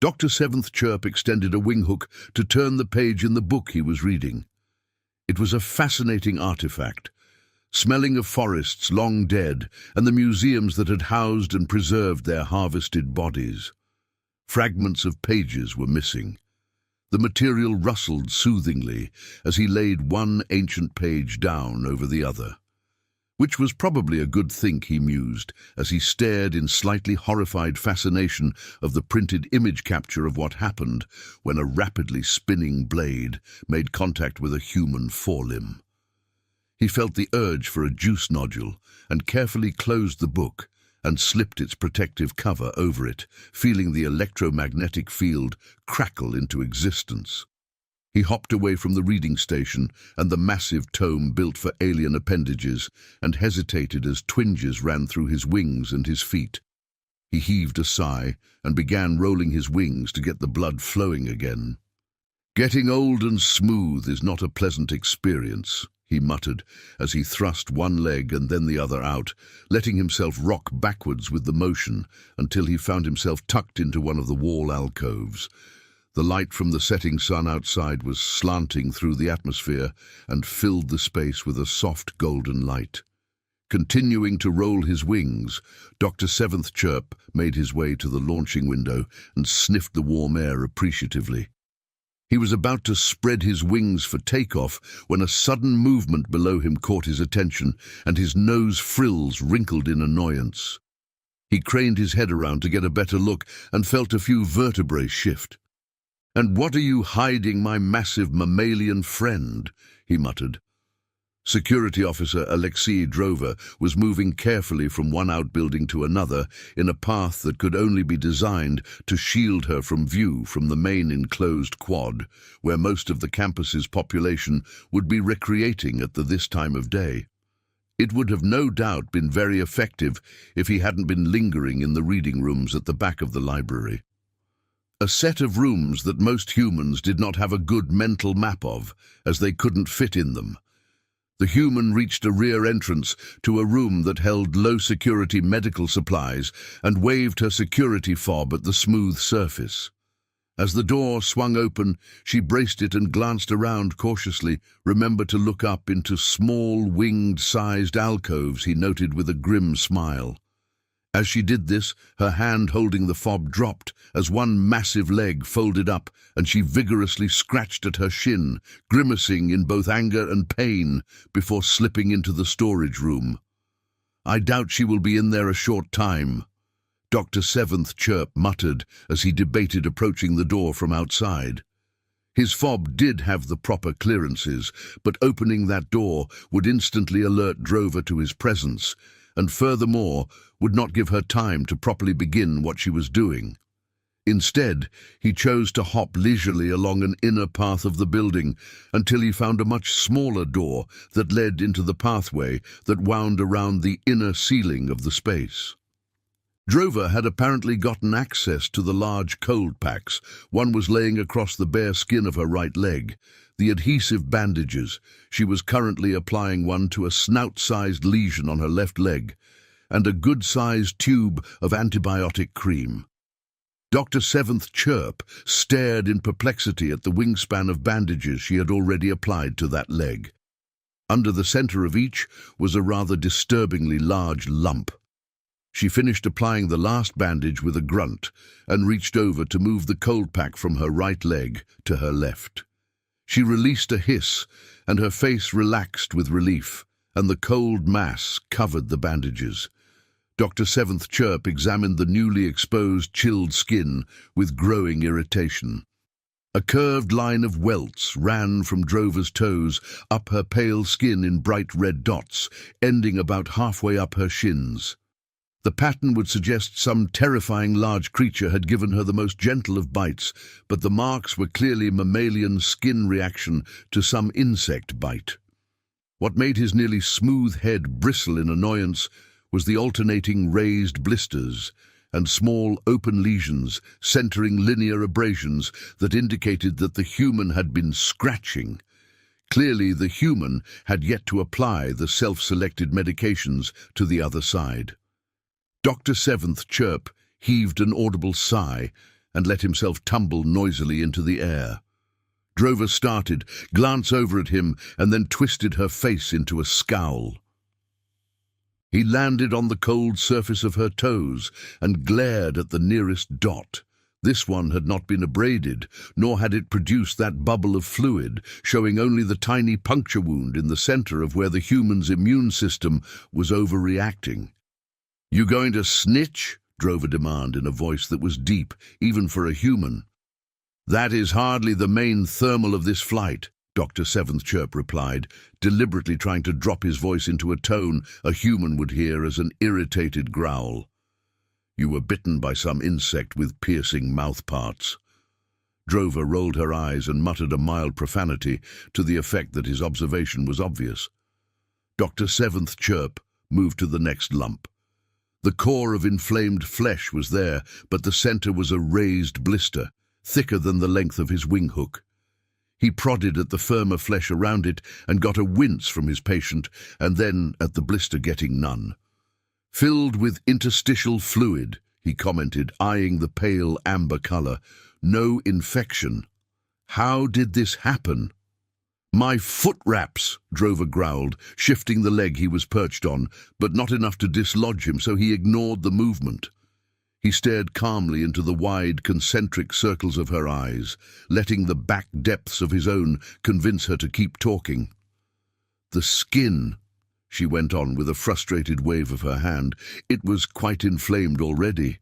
Dr. Seventh Chirp extended a wing hook to turn the page in the book he was reading. It was a fascinating artifact, smelling of forests long dead and the museums that had housed and preserved their harvested bodies. Fragments of pages were missing. The material rustled soothingly as he laid one ancient page down over the other. Which was probably a good thing, he mused, as he stared in slightly horrified fascination of the printed image capture of what happened when a rapidly spinning blade made contact with a human forelimb. He felt the urge for a juice nodule and carefully closed the book and slipped its protective cover over it, feeling the electromagnetic field crackle into existence. He hopped away from the reading station and the massive tome built for alien appendages and hesitated as twinges ran through his wings and his feet. He heaved a sigh and began rolling his wings to get the blood flowing again. "Getting old and smooth is not a pleasant experience," he muttered as he thrust one leg and then the other out, letting himself rock backwards with the motion until he found himself tucked into one of the wall alcoves. The light from the setting sun outside was slanting through the atmosphere and filled the space with a soft golden light. Continuing to roll his wings, Dr. Seventh Chirp made his way to the launching window and sniffed the warm air appreciatively. He was about to spread his wings for takeoff when a sudden movement below him caught his attention and his nose frills wrinkled in annoyance. He craned his head around to get a better look and felt a few vertebrae shift. "And what are you hiding, my massive mammalian friend?" he muttered. Security Officer Alexei Drover was moving carefully from one outbuilding to another in a path that could only be designed to shield her from view from the main enclosed quad, where most of the campus's population would be recreating at this time of day. It would have no doubt been very effective if he hadn't been lingering in the reading rooms at the back of the library. A set of rooms that most humans did not have a good mental map of, as they couldn't fit in them. The human reached a rear entrance to a room that held low-security medical supplies and waved her security fob at the smooth surface. As the door swung open, she braced it and glanced around cautiously, remembered to look up into small, winged-sized alcoves, he noted with a grim smile. As she did this, her hand holding the fob dropped as one massive leg folded up and she vigorously scratched at her shin, grimacing in both anger and pain before slipping into the storage room. "I doubt she will be in there a short time," Dr. Seventh Chirp muttered as he debated approaching the door from outside. His fob did have the proper clearances, but opening that door would instantly alert Drover to his presence, and furthermore would not give her time to properly begin what she was doing. Instead, he chose to hop leisurely along an inner path of the building until he found a much smaller door that led into the pathway that wound around the inner ceiling of the space. Drover had apparently gotten access to the large cold packs. One was laying across the bare skin of her right leg. The adhesive bandages. She was currently applying one to a snout-sized lesion on her left leg, and a good-sized tube of antibiotic cream. Dr. Seventh Chirp stared in perplexity at the wingspan of bandages she had already applied to that leg. Under the center of each was a rather disturbingly large lump. She finished applying the last bandage with a grunt and reached over to move the cold pack from her right leg to her left. She released a hiss, and her face relaxed with relief, and the cold mass covered the bandages. Dr. Seventh Chirp examined the newly exposed, chilled skin with growing irritation. A curved line of welts ran from Drover's toes up her pale skin in bright red dots, ending about halfway up her shins. The pattern would suggest some terrifying large creature had given her the most gentle of bites, but the marks were clearly mammalian skin reaction to some insect bite. What made his nearly smooth head bristle in annoyance was the alternating raised blisters and small open lesions centering linear abrasions that indicated that the human had been scratching. Clearly, the human had yet to apply the self-selected medications to the other side. Dr. Seventh Chirp heaved an audible sigh and let himself tumble noisily into the air. Drover started, glanced over at him, and then twisted her face into a scowl. He landed on the cold surface of her toes and glared at the nearest dot. This one had not been abraded, nor had it produced that bubble of fluid, showing only the tiny puncture wound in the center of where the human's immune system was overreacting. "You going to snitch?" Drover demanded in a voice that was deep, even for a human. "That is hardly the main thermal of this flight," Dr. Seventh Chirp replied, deliberately trying to drop his voice into a tone a human would hear as an irritated growl. "You were bitten by some insect with piercing mouth parts." Drover rolled her eyes and muttered a mild profanity to the effect that his observation was obvious. Dr. Seventh Chirp moved to the next lump. The core of inflamed flesh was there, but the center was a raised blister, thicker than the length of his wing hook. He prodded at the firmer flesh around it and got a wince from his patient, and then at the blister getting none. "Filled with interstitial fluid," he commented, eyeing the pale amber color. "No infection. How did this happen?" "My foot wraps," Drover growled, shifting the leg he was perched on, but not enough to dislodge him, so he ignored the movement. He stared calmly into the wide, concentric circles of her eyes, letting the back depths of his own convince her to keep talking. "The skin," she went on with a frustrated wave of her hand. "It was quite inflamed already.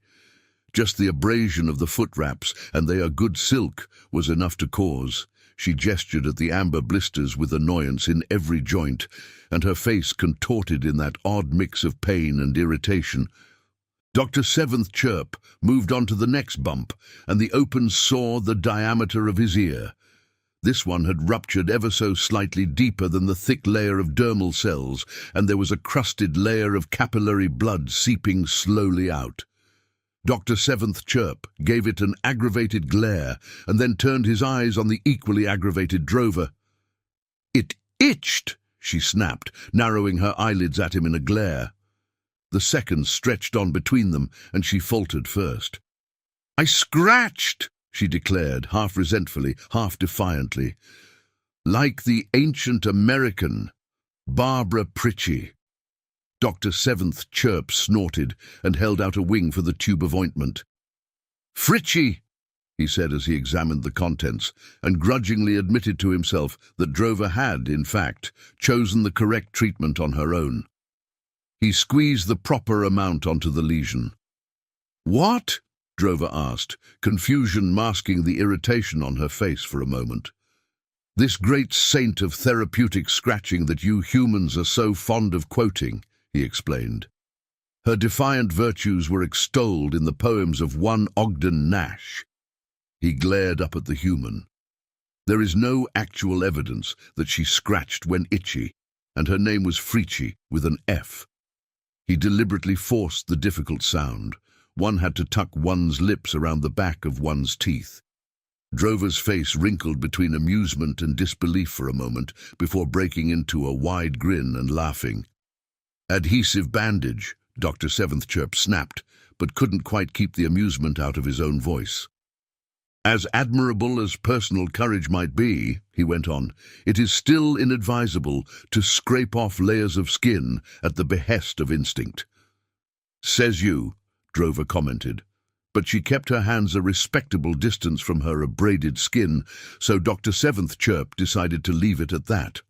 Just the abrasion of the foot wraps, and they are good silk, was enough to cause." She gestured at the amber blisters with annoyance in every joint, and her face contorted in that odd mix of pain and irritation. Dr. Seventh Chirp moved on to the next bump, and the open saw the diameter of his ear. This one had ruptured ever so slightly deeper than the thick layer of dermal cells, and there was a crusted layer of capillary blood seeping slowly out. Dr. Seventh Chirp gave it an aggravated glare, and then turned his eyes on the equally aggravated Drover. "It itched," she snapped, narrowing her eyelids at him in a glare. The seconds stretched on between them, and she faltered first. "I scratched," she declared, half resentfully, half defiantly. "Like the ancient American, Barbara Pritchie." Dr. Seventh Chirp snorted and held out a wing for the tube of ointment. "Fritchie," he said as he examined the contents, and grudgingly admitted to himself that Drover had, in fact, chosen the correct treatment on her own. He squeezed the proper amount onto the lesion. "What?" Drover asked, confusion masking the irritation on her face for a moment. "This great saint of therapeutic scratching that you humans are so fond of quoting," he explained. Her defiant virtues were extolled in the poems of one Ogden Nash. He glared up at the human. "There is no actual evidence that she scratched when itchy, and her name was Fritchie with an F." He deliberately forced the difficult sound. One had to tuck one's lips around the back of one's teeth. Drover's face wrinkled between amusement and disbelief for a moment before breaking into a wide grin and laughing. "Adhesive bandage," Dr. Seventh Chirp snapped, but couldn't quite keep the amusement out of his own voice. "As admirable as personal courage might be," he went on, "it is still inadvisable to scrape off layers of skin at the behest of instinct." "Says you," Drover commented, but she kept her hands a respectable distance from her abraded skin, so Dr. Seventh Chirp decided to leave it at that.